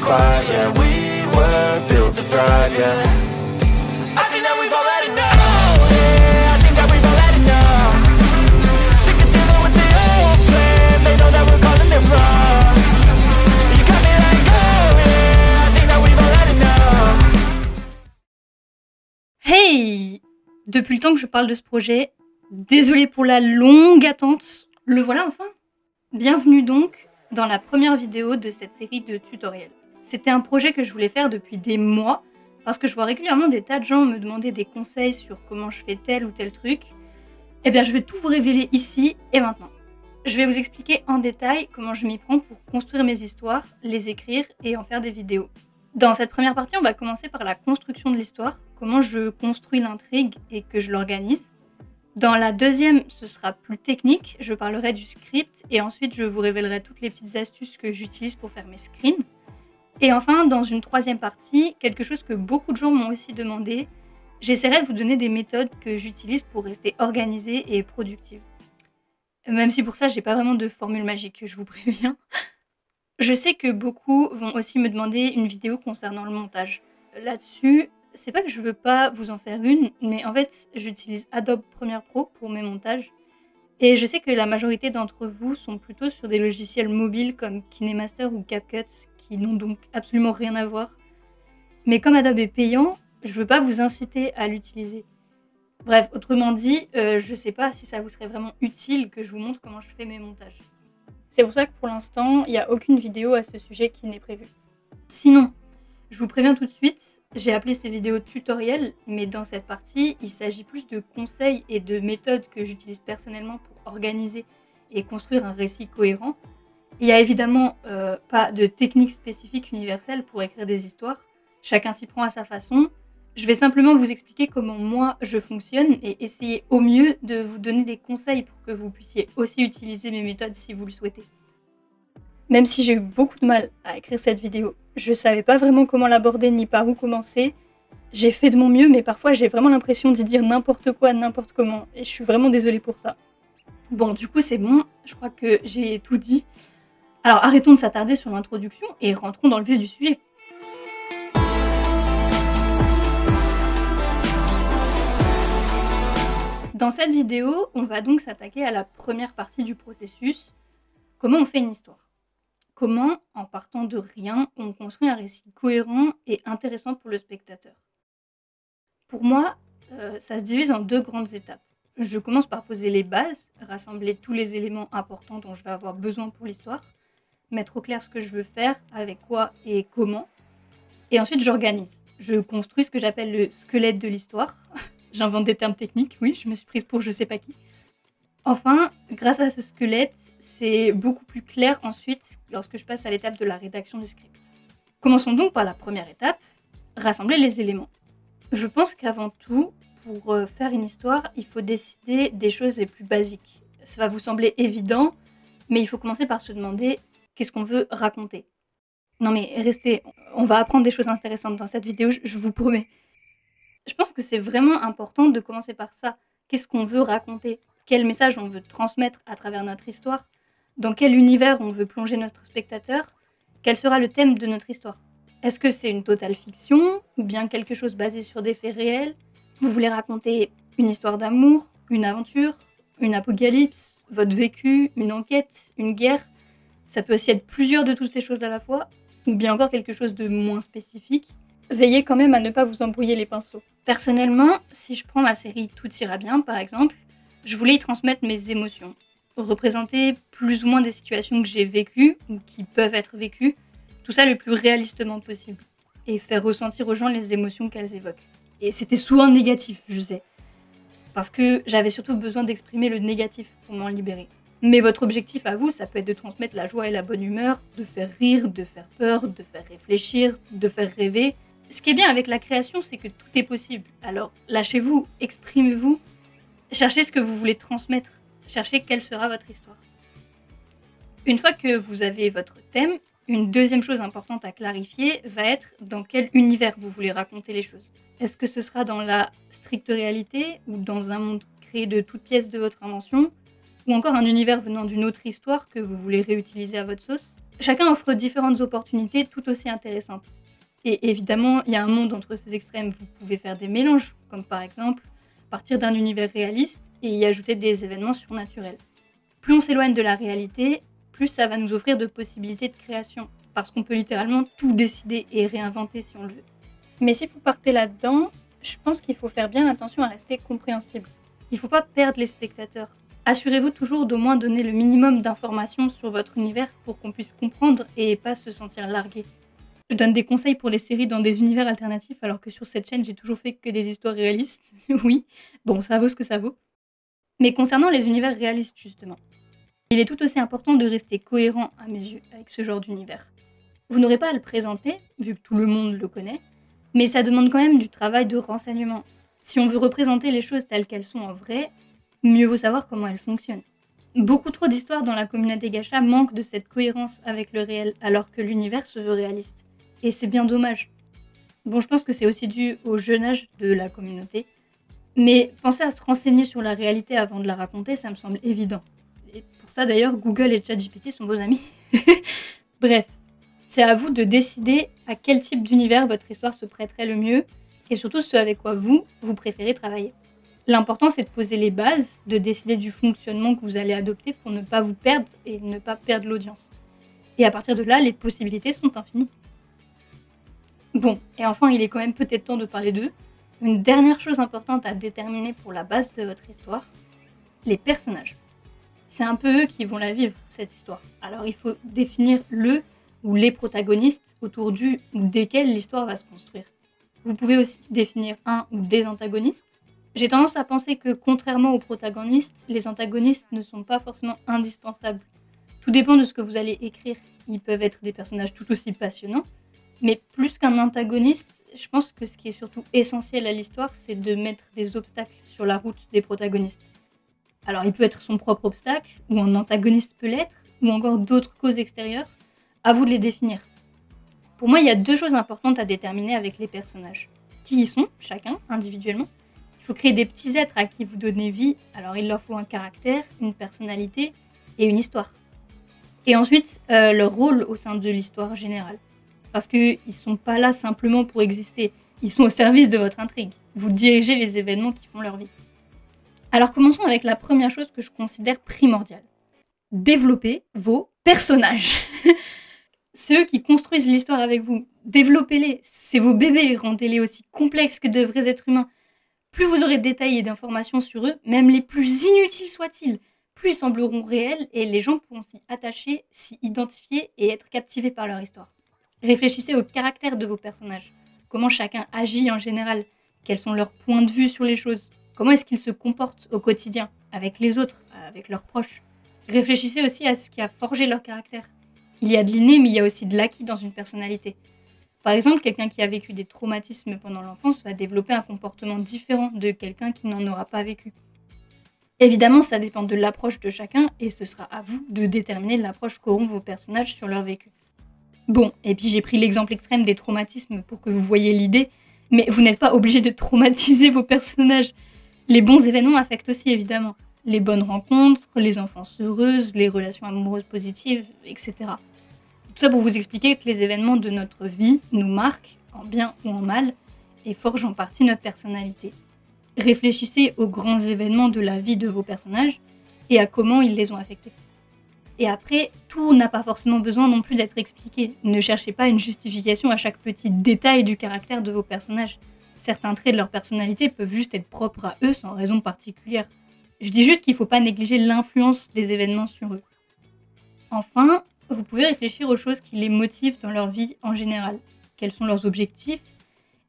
fight, yeah. We were built to thrive, yeah. I think that we've all had enough, yeah. I think that we've all had enough. Sick of dealing with the old plan. They know that we're calling it wrong. You got me like, oh yeah. I think that we've all had enough. Hey! Depuis le temps que je parle de ce projet, désolée pour la longue attente, le voilà enfin! Bienvenue donc dans la première vidéo de cette série de tutoriels. C'était un projet que je voulais faire depuis des mois, parce que je vois régulièrement des tas de gens me demander des conseils sur comment je fais tel ou tel truc. Eh bien je vais tout vous révéler ici et maintenant. Je vais vous expliquer en détail comment je m'y prends pour construire mes histoires, les écrire et en faire des vidéos. Dans cette première partie, on va commencer par la construction de l'histoire, comment je construis l'intrigue et que je l'organise. Dans la deuxième, ce sera plus technique, je parlerai du script et ensuite je vous révélerai toutes les petites astuces que j'utilise pour faire mes screens. Et enfin, dans une troisième partie, quelque chose que beaucoup de gens m'ont aussi demandé, j'essaierai de vous donner des méthodes que j'utilise pour rester organisée et productive. Même si pour ça, j'ai pas vraiment de formule magique, je vous préviens. Je sais que beaucoup vont aussi me demander une vidéo concernant le montage. Là-dessus, c'est pas que je veux pas vous en faire une, mais en fait, j'utilise Adobe Premiere Pro pour mes montages. Et je sais que la majorité d'entre vous sont plutôt sur des logiciels mobiles comme KineMaster ou CapCut, qui n'ont donc absolument rien à voir. Mais comme Adobe est payant, je veux pas vous inciter à l'utiliser. Bref, autrement dit, je sais pas si ça vous serait vraiment utile que je vous montre comment je fais mes montages. C'est pour ça que pour l'instant, il n'y a aucune vidéo à ce sujet qui n'est prévue. Sinon, je vous préviens tout de suite, j'ai appelé ces vidéos tutoriels, mais dans cette partie, il s'agit plus de conseils et de méthodes que j'utilise personnellement pour organiser et construire un récit cohérent. Il n'y a évidemment pas de technique spécifique universelle pour écrire des histoires, chacun s'y prend à sa façon. Je vais simplement vous expliquer comment moi je fonctionne et essayer au mieux de vous donner des conseils pour que vous puissiez aussi utiliser mes méthodes si vous le souhaitez. Même si j'ai eu beaucoup de mal à écrire cette vidéo, je savais pas vraiment comment l'aborder ni par où commencer. J'ai fait de mon mieux, mais parfois j'ai vraiment l'impression d'y dire n'importe quoi, n'importe comment, et je suis vraiment désolée pour ça. Bon, du coup c'est bon, je crois que j'ai tout dit. Alors arrêtons de s'attarder sur l'introduction et rentrons dans le vif du sujet. Dans cette vidéo, on va donc s'attaquer à la première partie du processus, comment on fait une histoire. Comment, en partant de rien, on construit un récit cohérent et intéressant pour le spectateur. Pour moi, ça se divise en deux grandes étapes. Je commence par poser les bases, rassembler tous les éléments importants dont je vais avoir besoin pour l'histoire, mettre au clair ce que je veux faire, avec quoi et comment. Et ensuite, j'organise. Je construis ce que j'appelle le squelette de l'histoire. J'invente des termes techniques, oui, je me suis prise pour je sais pas qui. Enfin, grâce à ce squelette, c'est beaucoup plus clair ensuite lorsque je passe à l'étape de la rédaction du script. Commençons donc par la première étape, rassembler les éléments. Je pense qu'avant tout, pour faire une histoire, il faut décider des choses les plus basiques. Ça va vous sembler évident, mais il faut commencer par se demander qu'est-ce qu'on veut raconter. Non mais restez, on va apprendre des choses intéressantes dans cette vidéo, je vous promets. Je pense que c'est vraiment important de commencer par ça. Qu'est-ce qu'on veut raconter? Quel message on veut transmettre à travers notre histoire? Dans quel univers on veut plonger notre spectateur? Quel sera le thème de notre histoire? Est-ce que c'est une totale fiction ou bien quelque chose basé sur des faits réels? Vous voulez raconter une histoire d'amour, une aventure, une apocalypse, votre vécu, une enquête, une guerre? Ça peut aussi être plusieurs de toutes ces choses à la fois, ou bien encore quelque chose de moins spécifique. Veillez quand même à ne pas vous embrouiller les pinceaux. Personnellement, si je prends ma série Tout ira bien par exemple, je voulais y transmettre mes émotions, représenter plus ou moins des situations que j'ai vécues ou qui peuvent être vécues, tout ça le plus réalistement possible, et faire ressentir aux gens les émotions qu'elles évoquent. Et c'était souvent négatif, je sais, parce que j'avais surtout besoin d'exprimer le négatif pour m'en libérer. Mais votre objectif à vous, ça peut être de transmettre la joie et la bonne humeur, de faire rire, de faire peur, de faire réfléchir, de faire rêver. Ce qui est bien avec la création, c'est que tout est possible. Alors lâchez-vous, exprimez-vous, cherchez ce que vous voulez transmettre, cherchez quelle sera votre histoire. Une fois que vous avez votre thème, une deuxième chose importante à clarifier va être dans quel univers vous voulez raconter les choses. Est-ce que ce sera dans la stricte réalité ou dans un monde créé de toutes pièces de votre invention, ou encore un univers venant d'une autre histoire que vous voulez réutiliser à votre sauce. Chacun offre différentes opportunités tout aussi intéressantes. Et évidemment, il y a un monde entre ces extrêmes. Vous pouvez faire des mélanges, comme par exemple partir d'un univers réaliste et y ajouter des événements surnaturels. Plus on s'éloigne de la réalité, plus ça va nous offrir de possibilités de création, parce qu'on peut littéralement tout décider et réinventer si on le veut. Mais si vous partez là-dedans, je pense qu'il faut faire bien attention à rester compréhensible. Il ne faut pas perdre les spectateurs. Assurez-vous toujours d'au moins donner le minimum d'informations sur votre univers pour qu'on puisse comprendre et pas se sentir largué. Je donne des conseils pour les séries dans des univers alternatifs alors que sur cette chaîne j'ai toujours fait que des histoires réalistes. Oui, bon ça vaut ce que ça vaut. Mais concernant les univers réalistes justement, il est tout aussi important de rester cohérent à mes yeux avec ce genre d'univers. Vous n'aurez pas à le présenter, vu que tout le monde le connaît, mais ça demande quand même du travail de renseignement. Si on veut représenter les choses telles qu'elles sont en vrai, mieux vaut savoir comment elles fonctionnent. Beaucoup trop d'histoires dans la communauté gacha manquent de cette cohérence avec le réel alors que l'univers se veut réaliste. Et c'est bien dommage. Bon, je pense que c'est aussi dû au jeune âge de la communauté. Mais penser à se renseigner sur la réalité avant de la raconter, ça me semble évident. Et pour ça d'ailleurs, Google et ChatGPT sont vos amis. Bref, c'est à vous de décider à quel type d'univers votre histoire se prêterait le mieux, et surtout ce avec quoi vous préférez travailler. L'important c'est de poser les bases, de décider du fonctionnement que vous allez adopter pour ne pas vous perdre et ne pas perdre l'audience. Et à partir de là, les possibilités sont infinies. Bon, et enfin, il est quand même peut-être temps de parler d'eux. Une dernière chose importante à déterminer pour la base de votre histoire, les personnages. C'est un peu eux qui vont la vivre, cette histoire. Alors il faut définir le ou les protagonistes autour du ou desquels l'histoire va se construire. Vous pouvez aussi définir un ou des antagonistes. J'ai tendance à penser que, contrairement aux protagonistes, les antagonistes ne sont pas forcément indispensables. Tout dépend de ce que vous allez écrire. Ils peuvent être des personnages tout aussi passionnants, mais plus qu'un antagoniste, je pense que ce qui est surtout essentiel à l'histoire, c'est de mettre des obstacles sur la route des protagonistes. Alors il peut être son propre obstacle, ou un antagoniste peut l'être, ou encore d'autres causes extérieures. À vous de les définir. Pour moi, il y a deux choses importantes à déterminer avec les personnages. Qui ils sont, chacun, individuellement. Il faut créer des petits êtres à qui vous donnez vie, alors il leur faut un caractère, une personnalité et une histoire. Et ensuite, leur rôle au sein de l'histoire générale. Parce qu'ils ne sont pas là simplement pour exister, ils sont au service de votre intrigue. Vous dirigez les événements qui font leur vie. Alors commençons avec la première chose que je considère primordiale. Développez vos personnages. C'est eux qui construisent l'histoire avec vous. Développez-les, c'est vos bébés, rendez-les aussi complexes que de vrais êtres humains. Plus vous aurez de détails et d'informations sur eux, même les plus inutiles soient-ils, plus ils sembleront réels et les gens pourront s'y attacher, s'y identifier et être captivés par leur histoire. Réfléchissez au caractère de vos personnages. Comment chacun agit en général, quels sont leurs points de vue sur les choses, comment est-ce qu'ils se comportent au quotidien, avec les autres, avec leurs proches. Réfléchissez aussi à ce qui a forgé leur caractère. Il y a de l'inné, mais il y a aussi de l'acquis dans une personnalité. Par exemple, quelqu'un qui a vécu des traumatismes pendant l'enfance va développer un comportement différent de quelqu'un qui n'en aura pas vécu. Évidemment, ça dépend de l'approche de chacun, et ce sera à vous de déterminer l'approche qu'auront vos personnages sur leur vécu. Bon, et puis j'ai pris l'exemple extrême des traumatismes pour que vous voyez l'idée, mais vous n'êtes pas obligé de traumatiser vos personnages. Les bons événements affectent aussi, évidemment. Les bonnes rencontres, les enfances heureuses, les relations amoureuses positives, etc. Tout ça pour vous expliquer que les événements de notre vie nous marquent, en bien ou en mal, et forgent en partie notre personnalité. Réfléchissez aux grands événements de la vie de vos personnages et à comment ils les ont affectés. Et après, tout n'a pas forcément besoin non plus d'être expliqué. Ne cherchez pas une justification à chaque petit détail du caractère de vos personnages. Certains traits de leur personnalité peuvent juste être propres à eux sans raison particulière. Je dis juste qu'il ne faut pas négliger l'influence des événements sur eux. Enfin, vous pouvez réfléchir aux choses qui les motivent dans leur vie en général. Quels sont leurs objectifs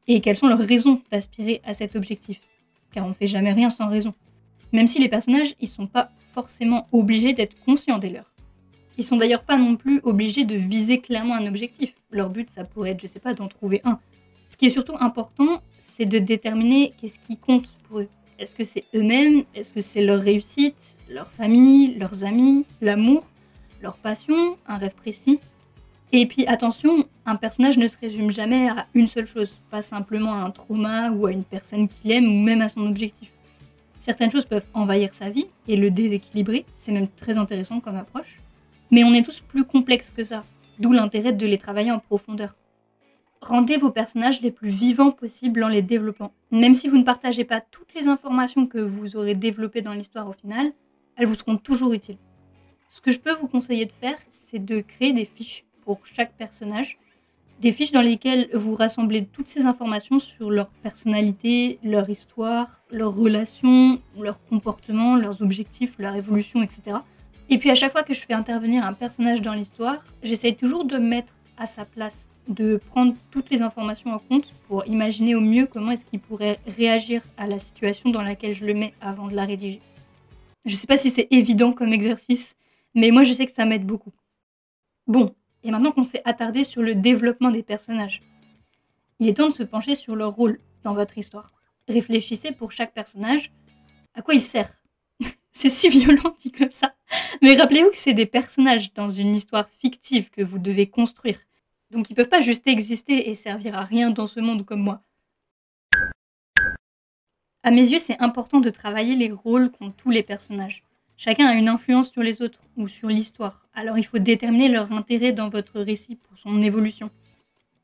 et quelles sont leurs raisons d'aspirer à cet objectif. Car on ne fait jamais rien sans raison. Même si les personnages, ils sont pas forcément obligés d'être conscients des leurs. Ils sont d'ailleurs pas non plus obligés de viser clairement un objectif. Leur but, ça pourrait être, je sais pas, d'en trouver un. Ce qui est surtout important, c'est de déterminer qu'est-ce qui compte pour eux. Est-ce que c'est eux-mêmes? Est-ce que c'est leur réussite, leur famille, leurs amis, l'amour, leur passion, un rêve précis? Et puis attention, un personnage ne se résume jamais à une seule chose, pas simplement à un trauma ou à une personne qu'il aime ou même à son objectif. Certaines choses peuvent envahir sa vie et le déséquilibrer, c'est même très intéressant comme approche. Mais on est tous plus complexes que ça, d'où l'intérêt de les travailler en profondeur. Rendez vos personnages les plus vivants possibles en les développant. Même si vous ne partagez pas toutes les informations que vous aurez développées dans l'histoire au final, elles vous seront toujours utiles. Ce que je peux vous conseiller de faire, c'est de créer des fiches pour chaque personnage. Des fiches dans lesquelles vous rassemblez toutes ces informations sur leur personnalité, leur histoire, leurs relations, leur comportement, leurs objectifs, leur évolution, etc. Et puis à chaque fois que je fais intervenir un personnage dans l'histoire, j'essaye toujours de mettre à sa place, de prendre toutes les informations en compte pour imaginer au mieux comment est-ce qu'il pourrait réagir à la situation dans laquelle je le mets avant de la rédiger. Je sais pas si c'est évident comme exercice, mais moi je sais que ça m'aide beaucoup. Bon, et maintenant qu'on s'est attardé sur le développement des personnages, il est temps de se pencher sur leur rôle dans votre histoire. Réfléchissez pour chaque personnage à quoi il sert. C'est si violent dit comme ça, mais rappelez-vous que c'est des personnages dans une histoire fictive que vous devez construire. Donc ils peuvent pas juste exister et servir à rien dans ce monde comme moi. À mes yeux, c'est important de travailler les rôles qu'ont tous les personnages. Chacun a une influence sur les autres ou sur l'histoire, alors il faut déterminer leur intérêt dans votre récit pour son évolution.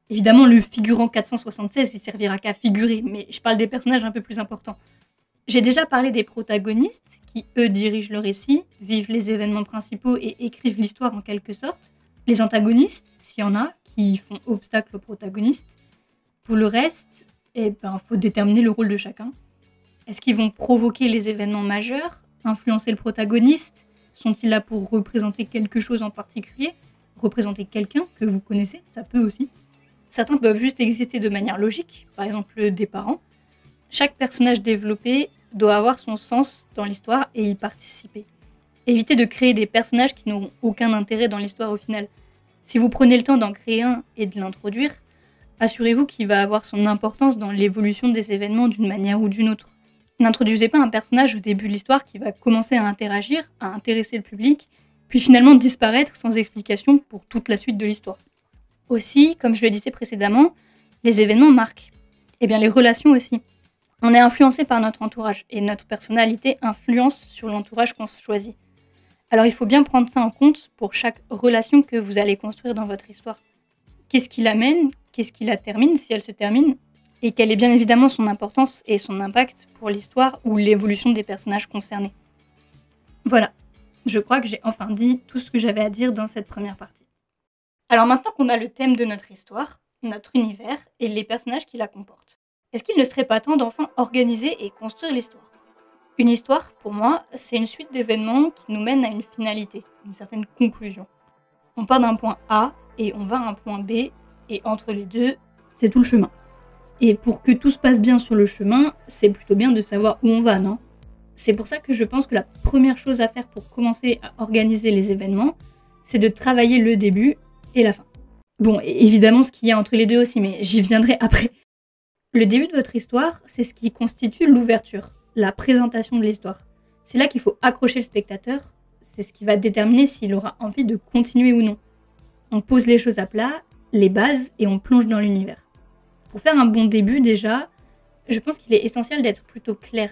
Évidemment, le figurant 476, il servira qu'à figurer, mais je parle des personnages un peu plus importants. J'ai déjà parlé des protagonistes, qui eux dirigent le récit, vivent les événements principaux et écrivent l'histoire en quelque sorte. Les antagonistes, s'il y en a, qui font obstacle aux protagonistes. Pour le reste, faut déterminer le rôle de chacun. Est-ce qu'ils vont provoquer les événements majeurs, influencer le protagoniste? Sont-ils là pour représenter quelque chose en particulier? Représenter quelqu'un que vous connaissez? Ça peut aussi. Certains peuvent juste exister de manière logique, par exemple des parents. Chaque personnage développé doit avoir son sens dans l'histoire et y participer. Évitez de créer des personnages qui n'auront aucun intérêt dans l'histoire au final. Si vous prenez le temps d'en créer un et de l'introduire, assurez-vous qu'il va avoir son importance dans l'évolution des événements d'une manière ou d'une autre. N'introduisez pas un personnage au début de l'histoire qui va commencer à interagir, à intéresser le public, puis finalement disparaître sans explication pour toute la suite de l'histoire. Aussi, comme je le disais précédemment, les événements marquent. Et bien les relations aussi. On est influencé par notre entourage et notre personnalité influence sur l'entourage qu'on choisit. Alors il faut bien prendre ça en compte pour chaque relation que vous allez construire dans votre histoire. Qu'est-ce qui l'amène? Qu'est-ce qui la termine si elle se termine? Et quelle est bien évidemment son importance et son impact pour l'histoire ou l'évolution des personnages concernés. Voilà, je crois que j'ai enfin dit tout ce que j'avais à dire dans cette première partie. Alors maintenant qu'on a le thème de notre histoire, notre univers et les personnages qui la comportent, est-ce qu'il ne serait pas temps d'enfin organiser et construire l'histoire? Une histoire, pour moi, c'est une suite d'événements qui nous mènent à une finalité, une certaine conclusion. On part d'un point A et on va à un point B, et entre les deux, c'est tout le chemin. Et pour que tout se passe bien sur le chemin, c'est plutôt bien de savoir où on va, non? C'est pour ça que je pense que la première chose à faire pour commencer à organiser les événements, c'est de travailler le début et la fin. Bon, et évidemment ce qu'il y a entre les deux aussi, mais j'y viendrai après. Le début de votre histoire, c'est ce qui constitue l'ouverture, la présentation de l'histoire. C'est là qu'il faut accrocher le spectateur, c'est ce qui va déterminer s'il aura envie de continuer ou non. On pose les choses à plat, les bases, et on plonge dans l'univers. Pour faire un bon début déjà, je pense qu'il est essentiel d'être plutôt clair.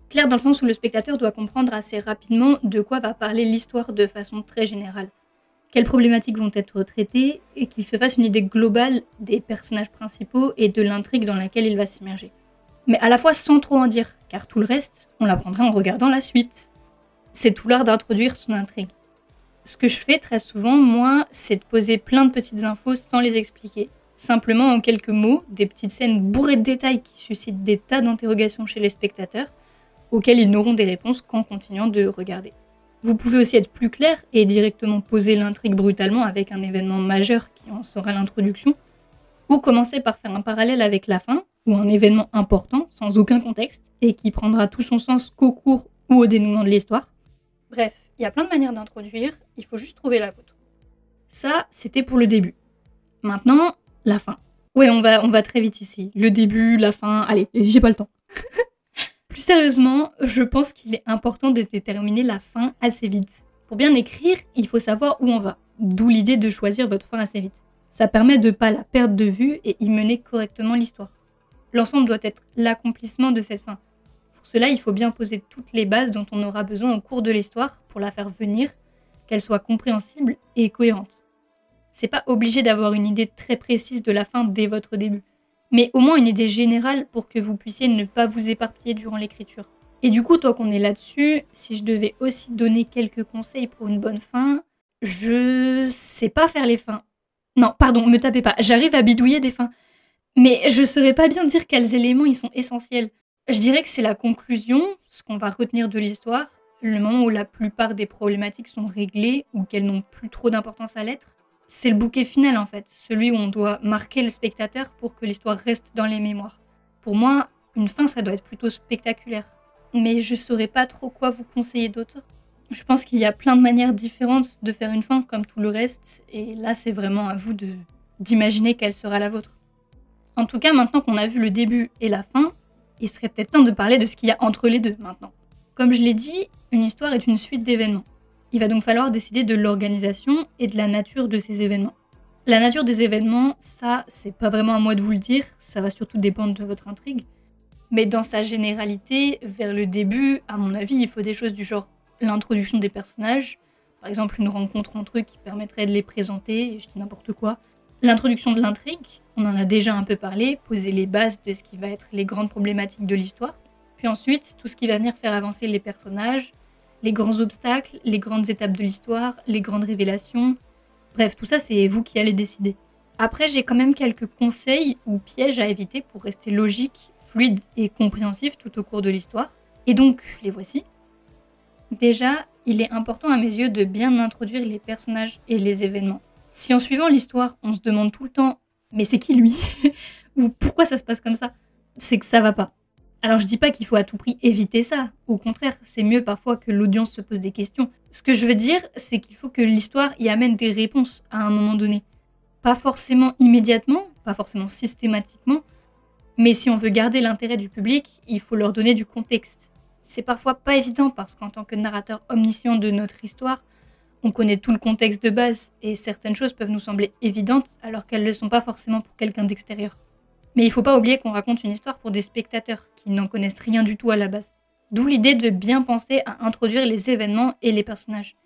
Clair dans le sens où le spectateur doit comprendre assez rapidement de quoi va parler l'histoire de façon très générale. Quelles problématiques vont être traitées et qu'il se fasse une idée globale des personnages principaux et de l'intrigue dans laquelle il va s'immerger. Mais à la fois sans trop en dire, car tout le reste, on l'apprendra en regardant la suite. C'est tout l'art d'introduire son intrigue. Ce que je fais très souvent, moi, c'est de poser plein de petites infos sans les expliquer. Simplement en quelques mots, des petites scènes bourrées de détails qui suscitent des tas d'interrogations chez les spectateurs, auxquelles ils n'auront des réponses qu'en continuant de regarder. Vous pouvez aussi être plus clair et directement poser l'intrigue brutalement avec un événement majeur qui en sera l'introduction, ou commencer par faire un parallèle avec la fin, ou un événement important, sans aucun contexte, et qui prendra tout son sens qu'au cours ou au dénouement de l'histoire. Bref, il y a plein de manières d'introduire, il faut juste trouver la vôtre. Ça, c'était pour le début. Maintenant, la fin. Ouais, on va très vite ici. Le début, la fin, allez, j'ai pas le temps. Plus sérieusement, je pense qu'il est important de déterminer la fin assez vite. Pour bien écrire, il faut savoir où on va, d'où l'idée de choisir votre fin assez vite. Ça permet de ne pas la perdre de vue et y mener correctement l'histoire. L'ensemble doit être l'accomplissement de cette fin. Pour cela, il faut bien poser toutes les bases dont on aura besoin au cours de l'histoire pour la faire venir, qu'elle soit compréhensible et cohérente. C'est pas obligé d'avoir une idée très précise de la fin dès votre début, mais au moins une idée générale pour que vous puissiez ne pas vous éparpiller durant l'écriture. Et du coup, tant qu'on est là-dessus, si je devais aussi donner quelques conseils pour une bonne fin, je sais pas faire les fins. Non, pardon, me tapez pas, j'arrive à bidouiller des fins. Mais je saurais pas bien dire quels éléments y sont essentiels. Je dirais que c'est la conclusion, ce qu'on va retenir de l'histoire, le moment où la plupart des problématiques sont réglées ou qu'elles n'ont plus trop d'importance à l'être. C'est le bouquet final en fait, celui où on doit marquer le spectateur pour que l'histoire reste dans les mémoires. Pour moi, une fin ça doit être plutôt spectaculaire. Mais je saurais pas trop quoi vous conseiller d'autre. Je pense qu'il y a plein de manières différentes de faire une fin comme tout le reste, et là c'est vraiment à vous d'imaginer quelle sera la vôtre. En tout cas, maintenant qu'on a vu le début et la fin, il serait peut-être temps de parler de ce qu'il y a entre les deux maintenant. Comme je l'ai dit, une histoire est une suite d'événements. Il va donc falloir décider de l'organisation et de la nature de ces événements. La nature des événements, ça, c'est pas vraiment à moi de vous le dire, ça va surtout dépendre de votre intrigue. Mais dans sa généralité, vers le début, à mon avis, il faut des choses du genre l'introduction des personnages, par exemple une rencontre entre eux qui permettrait de les présenter, je dis n'importe quoi. L'introduction de l'intrigue, on en a déjà un peu parlé, poser les bases de ce qui va être les grandes problématiques de l'histoire. Puis ensuite, tout ce qui va venir faire avancer les personnages, les grands obstacles, les grandes étapes de l'histoire, les grandes révélations. Bref, tout ça, c'est vous qui allez décider. Après, j'ai quand même quelques conseils ou pièges à éviter pour rester logique, fluide et compréhensif tout au cours de l'histoire. Et donc, les voici. Déjà, il est important à mes yeux de bien introduire les personnages et les événements. Si en suivant l'histoire, on se demande tout le temps « mais c'est qui lui ?» ou « pourquoi ça se passe comme ça ?» c'est que ça va pas. Alors je dis pas qu'il faut à tout prix éviter ça, au contraire, c'est mieux parfois que l'audience se pose des questions. Ce que je veux dire, c'est qu'il faut que l'histoire y amène des réponses à un moment donné. Pas forcément immédiatement, pas forcément systématiquement, mais si on veut garder l'intérêt du public, il faut leur donner du contexte. C'est parfois pas évident parce qu'en tant que narrateur omniscient de notre histoire, on connaît tout le contexte de base et certaines choses peuvent nous sembler évidentes alors qu'elles ne le sont pas forcément pour quelqu'un d'extérieur. Mais il faut pas oublier qu'on raconte une histoire pour des spectateurs qui n'en connaissent rien du tout à la base. D'où l'idée de bien penser à introduire les événements et les personnages.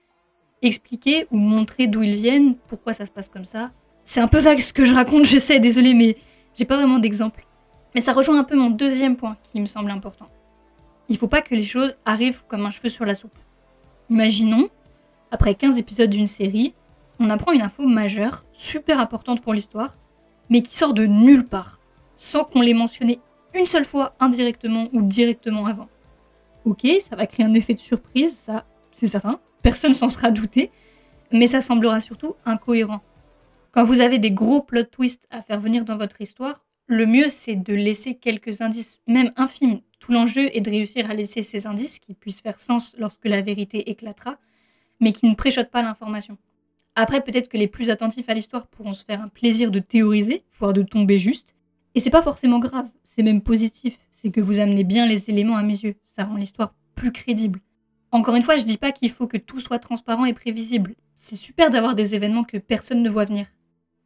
Expliquer ou montrer d'où ils viennent, pourquoi ça se passe comme ça. C'est un peu vague ce que je raconte, je sais, désolé, mais j'ai pas vraiment d'exemple. Mais ça rejoint un peu mon deuxième point qui me semble important. Il faut pas que les choses arrivent comme un cheveu sur la soupe. Imaginons, après 15 épisodes d'une série, on apprend une info majeure, super importante pour l'histoire, mais qui sort de nulle part, sans qu'on l'ait mentionné une seule fois indirectement ou directement avant. Ok, ça va créer un effet de surprise, ça c'est certain, personne s'en sera douté, mais ça semblera surtout incohérent. Quand vous avez des gros plot twists à faire venir dans votre histoire, le mieux c'est de laisser quelques indices, même infimes. Tout l'enjeu est de réussir à laisser ces indices qui puissent faire sens lorsque la vérité éclatera, mais qui ne préchotent pas l'information. Après, peut-être que les plus attentifs à l'histoire pourront se faire un plaisir de théoriser, voire de tomber juste. Et c'est pas forcément grave, c'est même positif. C'est que vous amenez bien les éléments à mes yeux. Ça rend l'histoire plus crédible. Encore une fois, je dis pas qu'il faut que tout soit transparent et prévisible. C'est super d'avoir des événements que personne ne voit venir.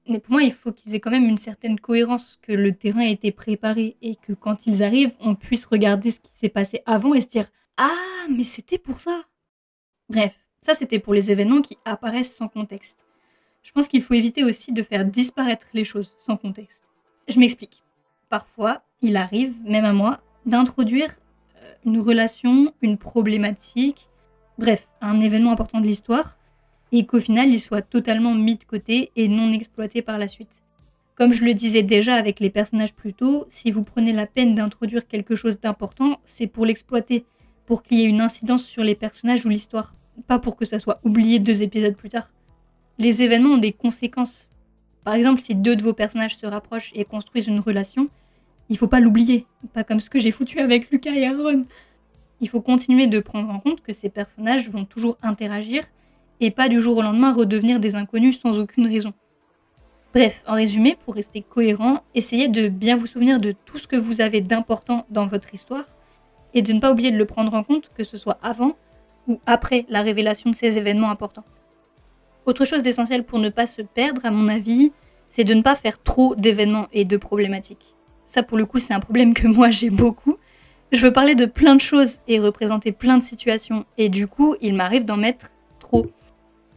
Mais pour moi, il faut qu'ils aient quand même une certaine cohérence, que le terrain ait été préparé et que quand ils arrivent, on puisse regarder ce qui s'est passé avant et se dire « Ah, mais c'était pour ça !» Bref. Ça, c'était pour les événements qui apparaissent sans contexte. Je pense qu'il faut éviter aussi de faire disparaître les choses sans contexte. Je m'explique. Parfois, il arrive, même à moi, d'introduire une relation, une problématique, bref, un événement important de l'histoire, et qu'au final, il soit totalement mis de côté et non exploité par la suite. Comme je le disais déjà avec les personnages plus tôt, si vous prenez la peine d'introduire quelque chose d'important, c'est pour l'exploiter, pour qu'il y ait une incidence sur les personnages ou l'histoire. Pas pour que ça soit oublié 2 épisodes plus tard. Les événements ont des conséquences. Par exemple, si 2 de vos personnages se rapprochent et construisent une relation, il faut pas l'oublier. Pas comme ce que j'ai foutu avec Lucas et Aaron. Il faut continuer de prendre en compte que ces personnages vont toujours interagir et pas du jour au lendemain redevenir des inconnus sans aucune raison. Bref, en résumé, pour rester cohérent, essayez de bien vous souvenir de tout ce que vous avez d'important dans votre histoire et de ne pas oublier de le prendre en compte, que ce soit avant ou après la révélation de ces événements importants. Autre chose d'essentiel pour ne pas se perdre, à mon avis, c'est de ne pas faire trop d'événements et de problématiques. Ça, pour le coup, c'est un problème que moi j'ai beaucoup. Je veux parler de plein de choses et représenter plein de situations, et du coup, il m'arrive d'en mettre trop.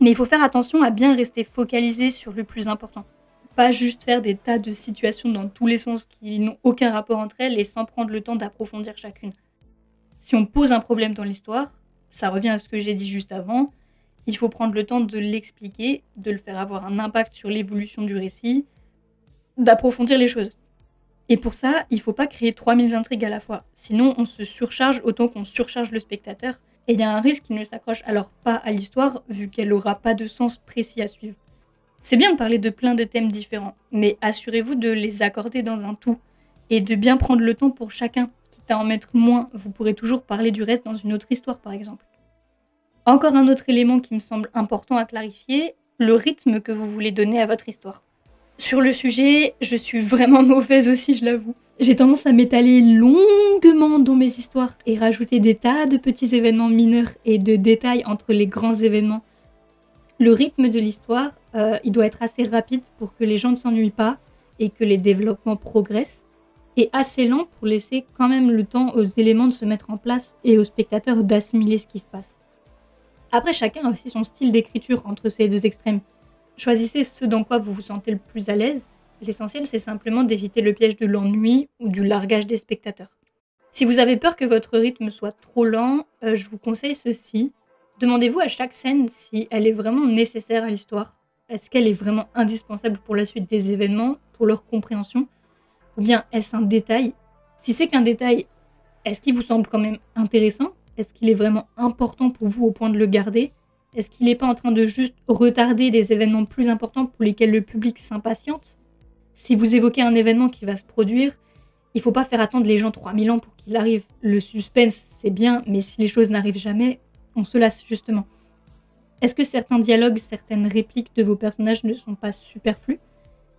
Mais il faut faire attention à bien rester focalisé sur le plus important. Pas juste faire des tas de situations dans tous les sens qui n'ont aucun rapport entre elles et sans prendre le temps d'approfondir chacune. Si on pose un problème dans l'histoire, ça revient à ce que j'ai dit juste avant, il faut prendre le temps de l'expliquer, de le faire avoir un impact sur l'évolution du récit, d'approfondir les choses. Et pour ça, il ne faut pas créer 3000 intrigues à la fois, sinon on se surcharge autant qu'on surcharge le spectateur, et il y a un risque qu'il ne s'accroche alors pas à l'histoire, vu qu'elle n'aura pas de sens précis à suivre. C'est bien de parler de plein de thèmes différents, mais assurez-vous de les accorder dans un tout, et de bien prendre le temps pour chacun, quitte à en mettre moins, vous pourrez toujours parler du reste dans une autre histoire par exemple. Encore un autre élément qui me semble important à clarifier, le rythme que vous voulez donner à votre histoire. Sur le sujet, je suis vraiment mauvaise aussi, je l'avoue. J'ai tendance à m'étaler longuement dans mes histoires et rajouter des tas de petits événements mineurs et de détails entre les grands événements. Le rythme de l'histoire, il doit être assez rapide pour que les gens ne s'ennuient pas et que les développements progressent, et assez lent pour laisser quand même le temps aux éléments de se mettre en place et aux spectateurs d'assimiler ce qui se passe. Après, chacun a aussi son style d'écriture entre ces deux extrêmes. Choisissez ce dans quoi vous vous sentez le plus à l'aise. L'essentiel, c'est simplement d'éviter le piège de l'ennui ou du largage des spectateurs. Si vous avez peur que votre rythme soit trop lent, je vous conseille ceci. Demandez-vous à chaque scène si elle est vraiment nécessaire à l'histoire. Est-ce qu'elle est vraiment indispensable pour la suite des événements, pour leur compréhension? Ou bien est-ce un détail? Si c'est qu'un détail, est-ce qu'il vous semble quand même intéressant? Est-ce qu'il est vraiment important pour vous au point de le garder? Est-ce qu'il n'est pas en train de juste retarder des événements plus importants pour lesquels le public s'impatiente? Si vous évoquez un événement qui va se produire, il ne faut pas faire attendre les gens 3000 ans pour qu'il arrive. Le suspense, c'est bien, mais si les choses n'arrivent jamais, on se lasse justement. Est-ce que certains dialogues, certaines répliques de vos personnages ne sont pas superflus?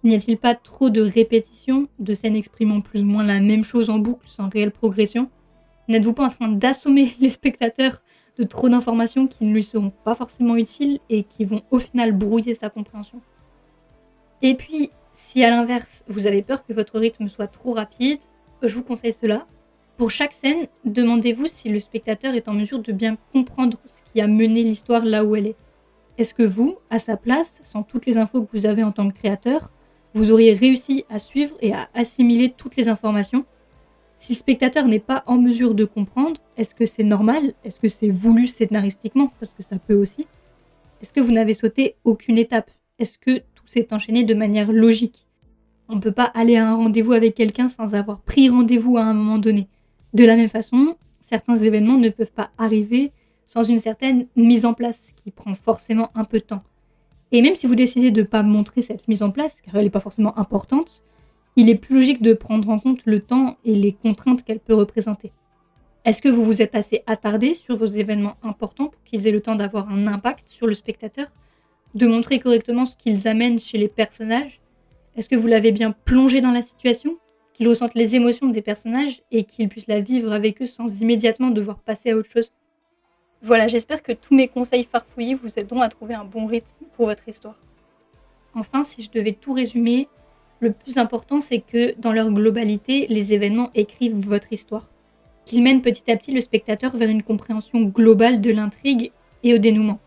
N'y a-t-il pas trop de répétitions, de scènes exprimant plus ou moins la même chose en boucle sans réelle progression? N'êtes-vous pas en train d'assommer les spectateurs de trop d'informations qui ne lui seront pas forcément utiles et qui vont au final brouiller sa compréhension? Et puis, si à l'inverse, vous avez peur que votre rythme soit trop rapide, je vous conseille cela. Pour chaque scène, demandez-vous si le spectateur est en mesure de bien comprendre ce qui a mené l'histoire là où elle est. Est-ce que vous, à sa place, sans toutes les infos que vous avez en tant que créateur, vous auriez réussi à suivre et à assimiler toutes les informations? Si le spectateur n'est pas en mesure de comprendre, est-ce que c'est normal? Est-ce que c'est voulu scénaristiquement? Parce que ça peut aussi. Est-ce que vous n'avez sauté aucune étape? Est-ce que tout s'est enchaîné de manière logique? On ne peut pas aller à un rendez-vous avec quelqu'un sans avoir pris rendez-vous à un moment donné. De la même façon, certains événements ne peuvent pas arriver sans une certaine mise en place qui prend forcément un peu de temps. Et même si vous décidez de ne pas montrer cette mise en place, car elle n'est pas forcément importante, il est plus logique de prendre en compte le temps et les contraintes qu'elle peut représenter. Est-ce que vous vous êtes assez attardé sur vos événements importants pour qu'ils aient le temps d'avoir un impact sur le spectateur, de montrer correctement ce qu'ils amènent chez les personnages? Est-ce que vous l'avez bien plongé dans la situation, qu'ils ressentent les émotions des personnages et qu'ils puissent la vivre avec eux sans immédiatement devoir passer à autre chose? Voilà, j'espère que tous mes conseils farfouillés vous aideront à trouver un bon rythme pour votre histoire. Enfin, si je devais tout résumer, le plus important c'est que, dans leur globalité, les événements écrivent votre histoire. Qu'ils mènent petit à petit le spectateur vers une compréhension globale de l'intrigue et au dénouement.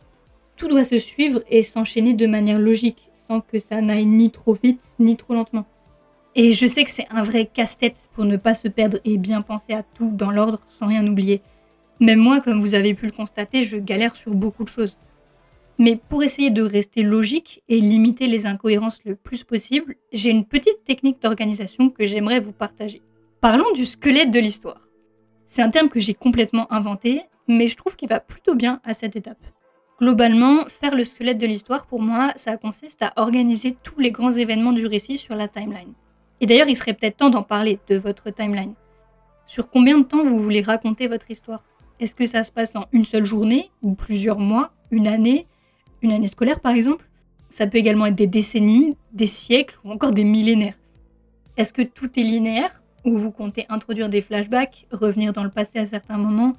Tout doit se suivre et s'enchaîner de manière logique, sans que ça n'aille ni trop vite ni trop lentement. Et je sais que c'est un vrai casse-tête pour ne pas se perdre et bien penser à tout dans l'ordre sans rien oublier. Même moi, comme vous avez pu le constater, je galère sur beaucoup de choses. Mais pour essayer de rester logique et limiter les incohérences le plus possible, j'ai une petite technique d'organisation que j'aimerais vous partager. Parlons du squelette de l'histoire. C'est un terme que j'ai complètement inventé, mais je trouve qu'il va plutôt bien à cette étape. Globalement, faire le squelette de l'histoire, pour moi, ça consiste à organiser tous les grands événements du récit sur la timeline. Et d'ailleurs, il serait peut-être temps d'en parler de votre timeline. Sur combien de temps vous voulez raconter votre histoire? Est-ce que ça se passe en une seule journée, ou plusieurs mois, une année scolaire par exemple? Ça peut également être des décennies, des siècles ou encore des millénaires. Est-ce que tout est linéaire, ou vous comptez introduire des flashbacks, revenir dans le passé à certains moments,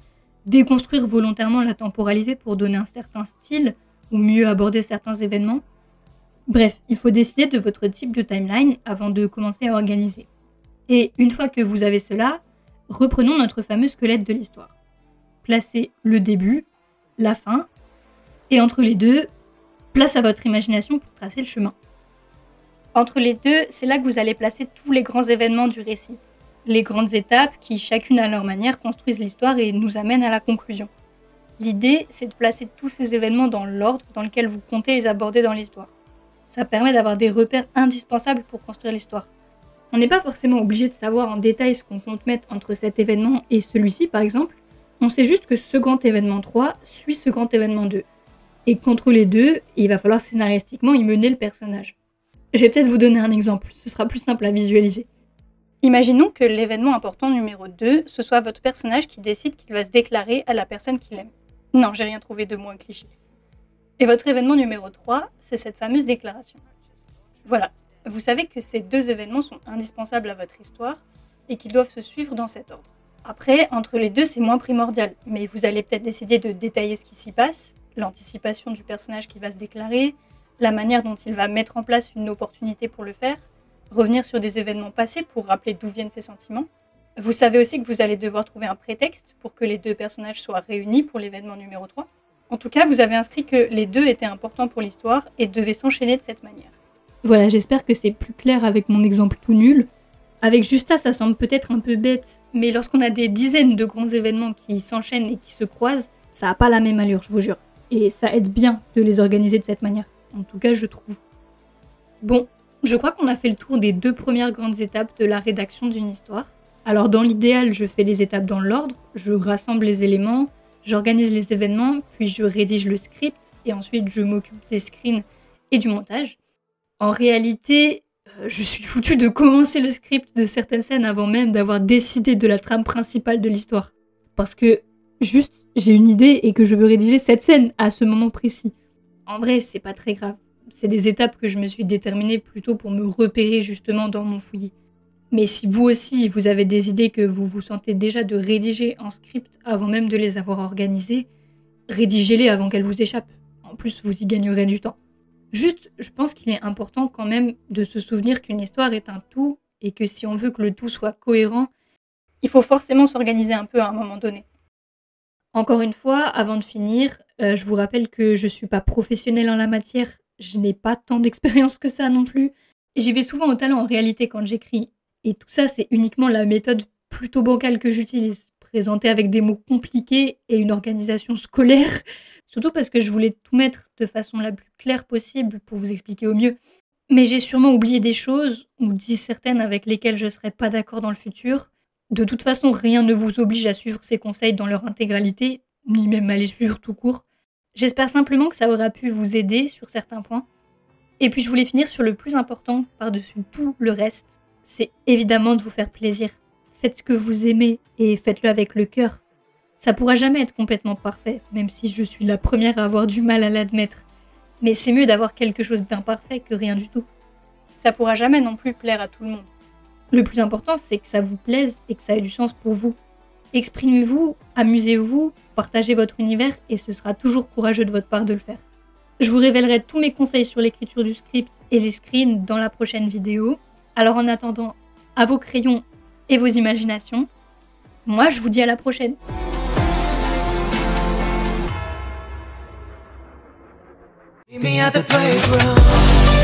déconstruire volontairement la temporalité pour donner un certain style, ou mieux aborder certains événements? Bref, il faut décider de votre type de timeline avant de commencer à organiser. Et une fois que vous avez cela, reprenons notre fameux squelette de l'histoire. Placez le début, la fin, et entre les deux, place à votre imagination pour tracer le chemin. Entre les deux, c'est là que vous allez placer tous les grands événements du récit. Les grandes étapes qui, chacune à leur manière, construisent l'histoire et nous amènent à la conclusion. L'idée, c'est de placer tous ces événements dans l'ordre dans lequel vous comptez les aborder dans l'histoire. Ça permet d'avoir des repères indispensables pour construire l'histoire. On n'est pas forcément obligé de savoir en détail ce qu'on compte mettre entre cet événement et celui-ci, par exemple. On sait juste que ce grand événement 3 suit ce grand événement 2. Et qu'entre les deux, il va falloir scénaristiquement y mener le personnage. Je vais peut-être vous donner un exemple, ce sera plus simple à visualiser. Imaginons que l'événement important numéro 2, ce soit votre personnage qui décide qu'il va se déclarer à la personne qu'il aime. Non, j'ai rien trouvé de moins cliché. Et votre événement numéro 3, c'est cette fameuse déclaration. Voilà, vous savez que ces deux événements sont indispensables à votre histoire et qu'ils doivent se suivre dans cet ordre. Après, entre les deux, c'est moins primordial, mais vous allez peut-être décider de détailler ce qui s'y passe, l'anticipation du personnage qui va se déclarer, la manière dont il va mettre en place une opportunité pour le faire, revenir sur des événements passés pour rappeler d'où viennent ses sentiments. Vous savez aussi que vous allez devoir trouver un prétexte pour que les deux personnages soient réunis pour l'événement numéro 3. En tout cas, vous avez inscrit que les deux étaient importants pour l'histoire et devaient s'enchaîner de cette manière. Voilà, j'espère que c'est plus clair avec mon exemple tout nul. Avec juste ça semble peut-être un peu bête, mais lorsqu'on a des dizaines de grands événements qui s'enchaînent et qui se croisent, ça n'a pas la même allure, je vous jure. Et ça aide bien de les organiser de cette manière. En tout cas, je trouve. Bon, je crois qu'on a fait le tour des deux premières grandes étapes de la rédaction d'une histoire. Alors dans l'idéal, je fais les étapes dans l'ordre, je rassemble les éléments, j'organise les événements, puis je rédige le script, et ensuite je m'occupe des screens et du montage. En réalité, je suis foutue de commencer le script de certaines scènes avant même d'avoir décidé de la trame principale de l'histoire. Parce que juste, j'ai une idée et que je veux rédiger cette scène à ce moment précis. En vrai, c'est pas très grave. C'est des étapes que je me suis déterminée plutôt pour me repérer justement dans mon fouillis. Mais si vous aussi, vous avez des idées que vous vous sentez déjà de rédiger en script avant même de les avoir organisées, rédigez-les avant qu'elles vous échappent. En plus, vous y gagnerez du temps. Juste, je pense qu'il est important quand même de se souvenir qu'une histoire est un tout et que si on veut que le tout soit cohérent, il faut forcément s'organiser un peu à un moment donné. Encore une fois, avant de finir, je vous rappelle que je suis pas professionnelle en la matière, je n'ai pas tant d'expérience que ça non plus. J'y vais souvent au talent en réalité quand j'écris. Et tout ça, c'est uniquement la méthode plutôt bancale que j'utilise, présentée avec des mots compliqués et une organisation scolaire, surtout parce que je voulais tout mettre de façon la plus claire possible pour vous expliquer au mieux. Mais j'ai sûrement oublié des choses, ou dit certaines avec lesquelles je ne serais pas d'accord dans le futur. De toute façon, rien ne vous oblige à suivre ces conseils dans leur intégralité, ni même à les suivre tout court. J'espère simplement que ça aura pu vous aider sur certains points. Et puis je voulais finir sur le plus important, par-dessus tout le reste, c'est évidemment de vous faire plaisir. Faites ce que vous aimez et faites-le avec le cœur. Ça pourra jamais être complètement parfait, même si je suis la première à avoir du mal à l'admettre. Mais c'est mieux d'avoir quelque chose d'imparfait que rien du tout. Ça pourra jamais non plus plaire à tout le monde. Le plus important, c'est que ça vous plaise et que ça ait du sens pour vous. Exprimez-vous, amusez-vous, partagez votre univers et ce sera toujours courageux de votre part de le faire. Je vous révélerai tous mes conseils sur l'écriture du script et les screens dans la prochaine vidéo. Alors en attendant, à vos crayons et vos imaginations, moi je vous dis à la prochaine. Meet me at the playground.